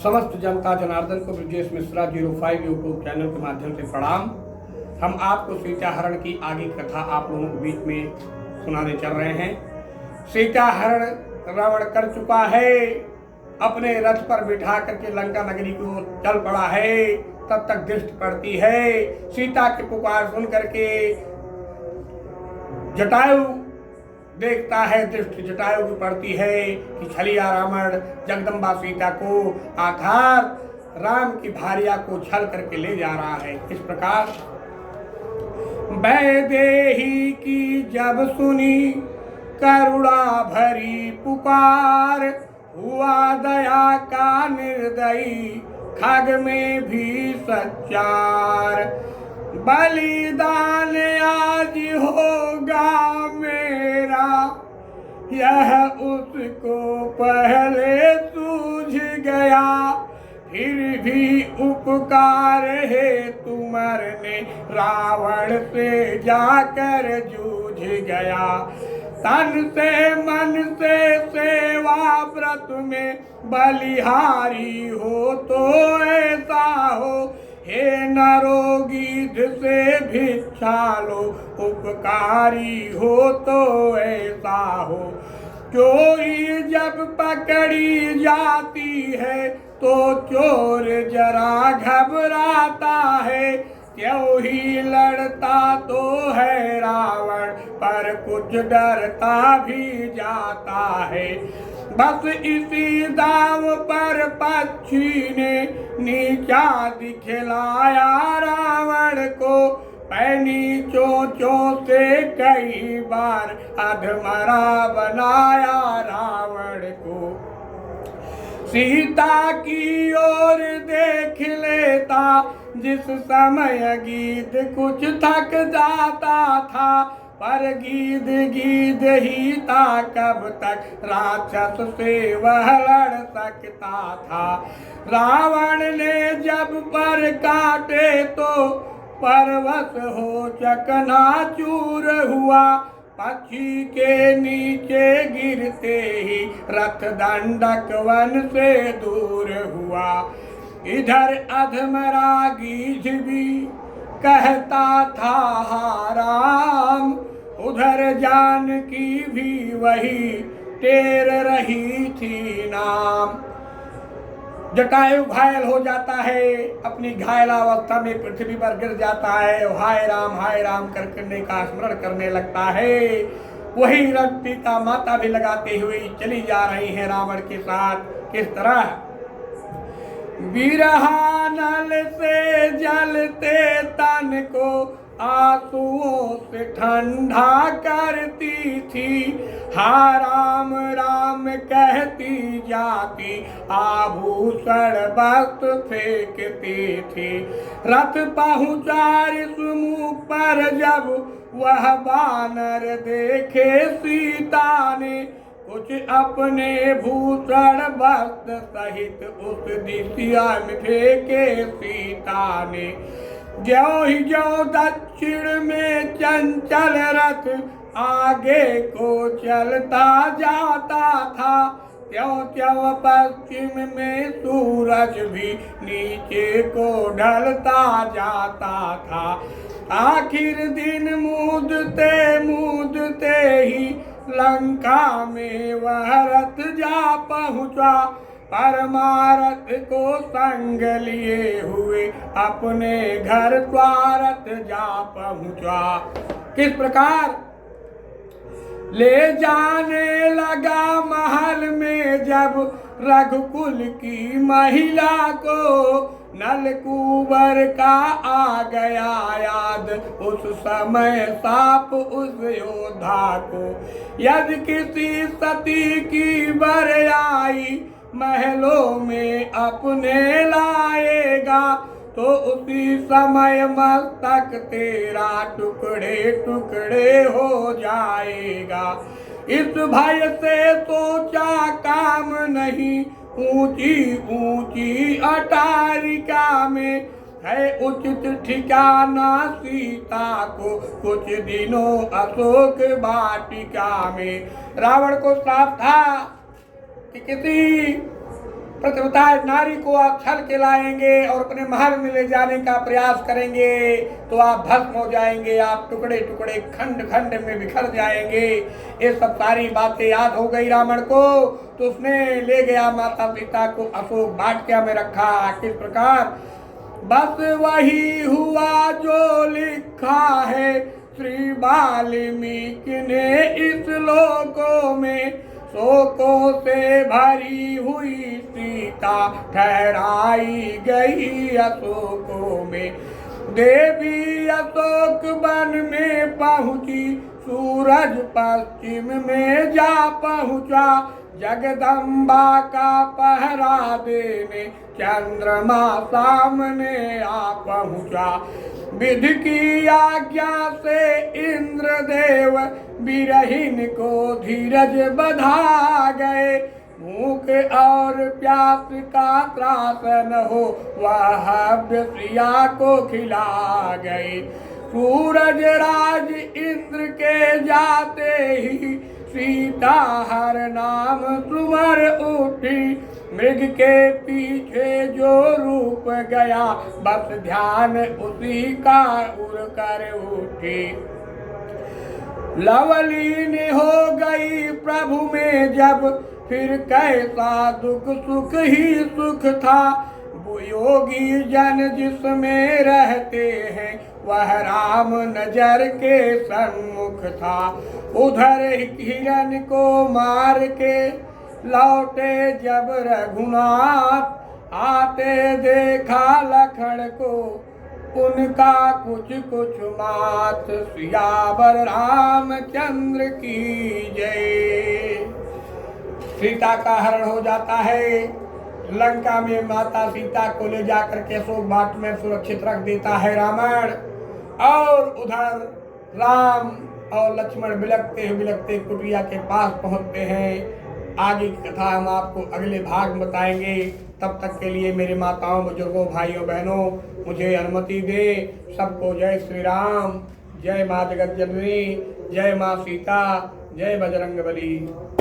समस्त जनता जनार्दन को Brajesh Mishra 05 YouTube channel के माध्यम से प्रणाम। हम आपको सीता हरण की आगे कथा आप लोगों के बीच में सुनाने चल रहे हैं। सीता हरण रावण कर चुका है, अपने रथ पर बिठा करके लंका नगरी को चल पड़ा है। तब तक दृष्टि पड़ती है, सीता की पुकार सुन करके जटायु देखता है, दृष्टि जटायु की पड़ती है कि छलिया रावण जगदम्बा सीता को आघात राम की भार्या को छल करके ले जा रहा है। इस प्रकार वैदेही की जब सुनी करुणा भरी पुकार, हुआ दया का निर्दयी खग में भी सच्चार। बलिदान आज होगा मेरा, यह उसको पहले सूझ गया। फिर भी उपकार है तुमरने रावण से जाकर जूझ गया। तन से मन से सेवा व्रत में बलिहारी हो तो ऐसा हो, हे नरोगीध से भिक्षा लो उपकारी हो तो ऐसा हो। चोरी जब पकड़ी जाती है तो चोर जरा घबराता है। क्यों ही लड़ता तो है रावण, पर कुछ डरता भी जाता है। बस इसी दाव पर पक्षी ने नीचा दिखलाया रावण को। पैनी चोंचों से कई बार अधमरा बनाया रावण को। सीता की ओर देख लेता जिस समय गीध कुछ थक जाता था, पर गीध गीध ही था, कब तक राक्षस से वह लड़ सकता था। रावण ने जब पर काटे तो परवश हो चकनाचूर हुआ। पक्षी के नीचे गिरते ही रथ दंडक वन से दूर हुआ। इधर अधमरा गीध भी कहता था हा राम, उधर जानकी भी वही टेर रही थी नाम। जटायु घायल हो जाता है, अपनी घायलावस्था में पृथ्वी पर गिर जाता है। हाय राम करने का स्मरण करने लगता है। वही रथ पिता माता भी लगाते हुए चली जा रही है रावण के साथ। किस तरह बिरहा नल से जलते तन को आंसुओं से ठंडा करती थी। हा राम राम कहती जाती आभूषण वस्त्र फेंकती थी। रथ पहुंचा ऋषमुख पर जब वह बानर देखे सीता ने, कुछ अपने भूषण वस्त्र सहित उस दिशा में फेंके सीता ने। ज्यों ही ज्यों दक्षिण में चंचल रथ आगे को चलता जाता था, त्यों त्यों पश्चिम में सूरज भी नीचे को ढलता जाता था। आखिर दिन मूदते मूदते ही लंका में वह रथ जा पहुंचा। परमारथ को संग लिए हुए अपने घर स्वारथ जा पहुंचा। किस प्रकार ले जाने लगा महल में जब रघुकुल की महिला को, नलकूबर का आ गया याद उस समय साप उस योद्धा को। यदि किसी सती की बर आई महलों में अपने लाएगा, तो उसी समय मस्तक तेरा टुकड़े टुकड़े हो जाएगा। इस भय से सोचा काम नहीं, ऊंची ऊंची अटारिका में है उचित ठिकाना सीता को कुछ दिनों अशोक वाटिका में। रावण को साफ था कि किसी प्रतिव्रता नारी को आप छल के लाएंगे और अपने महल में ले जाने का प्रयास करेंगे तो आप भस्म हो जाएंगे, आप टुकड़े टुकड़े खंड खंड में बिखर जाएंगे। ये सब सारी बातें याद हो गई रावण को, तो उसने ले गया माता सीता को अशोक वाटिका में रखा। किस प्रकार? बस वही हुआ जो लिखा है श्री वाल्मीकि ने इस लोकों में, शोकों से भरी हुई सीता ठहराई गई अशोकों में। देवी अशोक वन में पहुंची, सूरज पश्चिम में जा पहुंचा, जगदम्बा का पहरा देने चंद्रमा सामने आ पहुंचा। विधि की आज्ञा से इंद्रदेव बिरहिन को धीरज बधा गए, भूख और प्यास का त्रास न हो वह प्रिया को खिला गए। सूरज राज इंद्र के जाते ही सीता हर नाम सुमर उठी, मृग के पीछे जो रूप गया बस ध्यान उसी का उड़ कर उठी। लवलीन हो गई प्रभु में जब, फिर कैसा दुख सुख ही सुख था। वो योगी जन जिसमें रहते हैं वह राम नजर के सन्मुख था। उधर हिरण को मार के लौटे जब रघुनाथ, आते देखा लखन को उनका कुछ कुछ मात। सियावर रामचंद्र की जय। सीता का हरण हो जाता है, लंका में माता सीता को ले जाकर के अशोक वाट में सुरक्षित रख देता है रावण। और उधर राम और लक्ष्मण बिलखते कुटिया के पास पहुंचते हैं। आगे की कथा हम आपको अगले भाग में बताएंगे। तब तक के लिए मेरे माताओं, बुजुर्गों, भाइयों, बहनों, मुझे अनुमति दे। सबको जय श्री राम, जय माँ जगत जननी, जय माँ सीता, जय बजरंगबली।